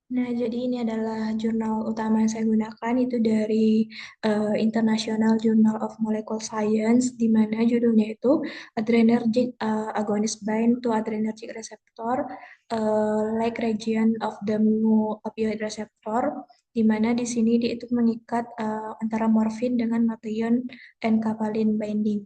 Nah, jadi ini adalah jurnal utama yang saya gunakan, itu dari International Journal of Molecular Science, di mana judulnya itu Adrenergic Agonist Bind to Adrenergic Receptor, like region of the mu opioid receptor, di mana di sini dia itu mengikat antara morfin dengan methylene and capalin binding.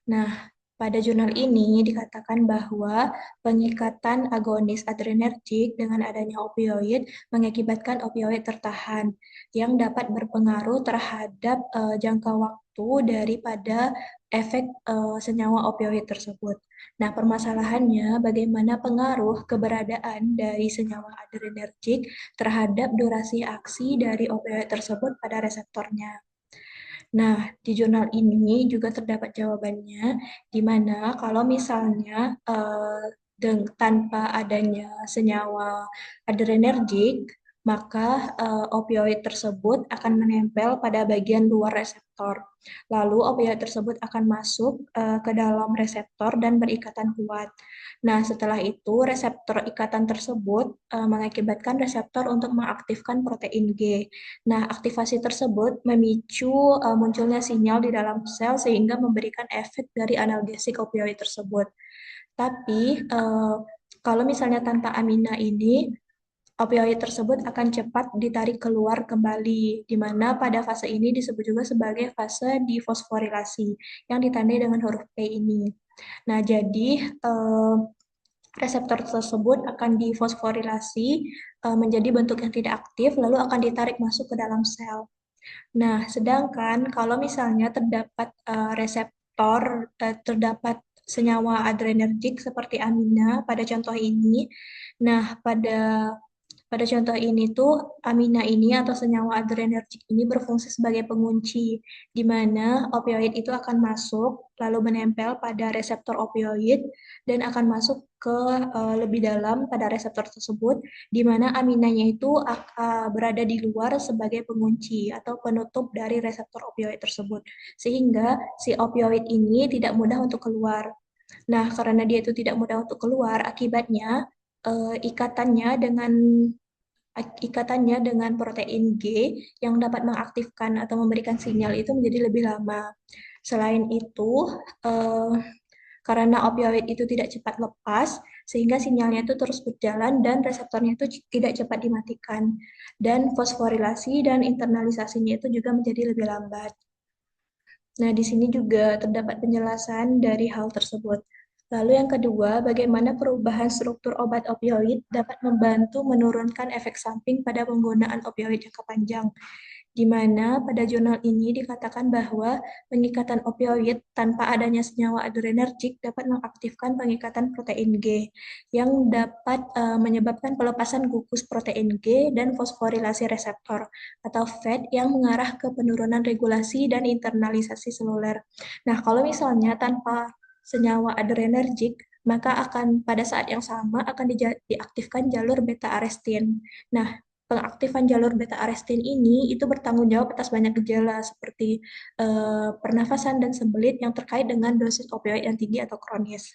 Nah, pada jurnal ini dikatakan bahwa pengikatan agonis adrenergik dengan adanya opioid mengakibatkan opioid tertahan yang dapat berpengaruh terhadap jangka waktu daripada efek senyawa opioid tersebut. Nah, permasalahannya bagaimana pengaruh keberadaan dari senyawa adrenergik terhadap durasi aksi dari opioid tersebut pada reseptornya. Nah, di jurnal ini juga terdapat jawabannya, di mana kalau misalnya tanpa adanya senyawa adrenergik, maka opioid tersebut akan menempel pada bagian luar reseptor. Lalu opioid tersebut akan masuk ke dalam reseptor dan berikatan kuat. Nah, setelah itu reseptor ikatan tersebut mengakibatkan reseptor untuk mengaktifkan protein G. Nah, aktivasi tersebut memicu munculnya sinyal di dalam sel sehingga memberikan efek dari analgesik opioid tersebut. Tapi kalau misalnya tanpa amina ini, opioid tersebut akan cepat ditarik keluar kembali, di mana pada fase ini disebut juga sebagai fase difosforilasi yang ditandai dengan huruf P ini. Nah, jadi reseptor tersebut akan difosforilasi menjadi bentuk yang tidak aktif, lalu akan ditarik masuk ke dalam sel. Nah, sedangkan kalau misalnya terdapat terdapat senyawa adrenergik seperti amina pada contoh ini, nah pada contoh ini tuh amina ini atau senyawa adrenergik ini berfungsi sebagai pengunci, di mana opioid itu akan masuk lalu menempel pada reseptor opioid dan akan masuk ke lebih dalam pada reseptor tersebut, di mana aminanya itu berada di luar sebagai pengunci atau penutup dari reseptor opioid tersebut, sehingga si opioid ini tidak mudah untuk keluar. Nah, karena dia itu tidak mudah untuk keluar, akibatnya eh, ikatannya dengan ikatannya dengan protein G yang dapat mengaktifkan atau memberikan sinyal itu menjadi lebih lama. Selain itu, eh, karena opioid itu tidak cepat lepas, sehingga sinyalnya itu terus berjalan dan reseptornya itu tidak cepat dimatikan. Dan fosforilasi dan internalisasinya itu juga menjadi lebih lambat. Nah, di sini juga terdapat penjelasan dari hal tersebut. Lalu yang kedua, bagaimana perubahan struktur obat opioid dapat membantu menurunkan efek samping pada penggunaan opioid jangka panjang, di mana pada jurnal ini dikatakan bahwa pengikatan opioid tanpa adanya senyawa adrenergik dapat mengaktifkan pengikatan protein G yang dapat menyebabkan pelepasan gugus protein G dan fosforilasi reseptor atau FET yang mengarah ke penurunan regulasi dan internalisasi seluler. Nah, kalau misalnya tanpa senyawa adrenergik, maka akan pada saat yang sama akan diaktifkan jalur beta arestin. Nah, pengaktifan jalur beta arestin ini itu bertanggung jawab atas banyak gejala seperti pernafasan dan sembelit yang terkait dengan dosis opioid yang tinggi atau kronis.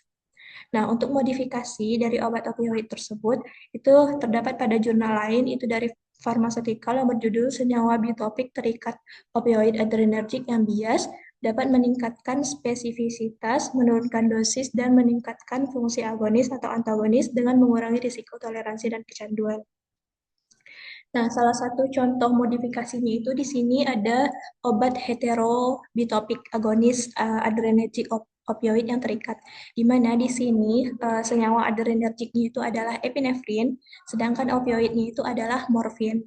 Nah, untuk modifikasi dari obat opioid tersebut itu terdapat pada jurnal lain itu dari Pharmaceutical yang berjudul senyawa biotopik terikat opioid adrenergic yang bias dapat meningkatkan spesifisitas, menurunkan dosis, dan meningkatkan fungsi agonis atau antagonis dengan mengurangi risiko toleransi dan kecanduan. Nah, salah satu contoh modifikasinya itu di sini ada obat heterobitopik agonis adrenergic opioid yang terikat, di mana di sini senyawa adrenergiknya itu adalah epinefrin, sedangkan opioidnya itu adalah morfin.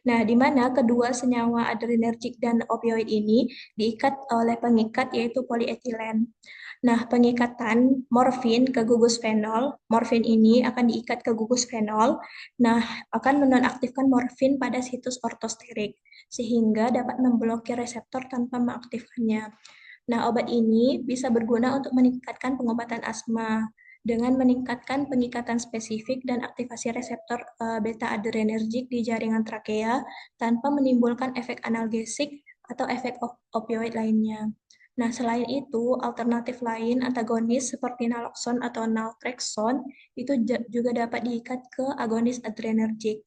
Nah, di mana kedua senyawa adrenergik dan opioid ini diikat oleh pengikat yaitu polietilen. Nah, pengikatan morfin ke gugus fenol, morfin ini akan diikat ke gugus fenol, nah akan menonaktifkan morfin pada situs ortosterik, sehingga dapat memblokir reseptor tanpa mengaktifkannya. Nah, obat ini bisa berguna untuk meningkatkan pengobatan asma dengan meningkatkan pengikatan spesifik dan aktivasi reseptor beta adrenergik di jaringan trakea tanpa menimbulkan efek analgesik atau efek opioid lainnya. Nah, selain itu, alternatif lain antagonis seperti naloxone atau naltrexone itu juga dapat diikat ke agonis adrenergik.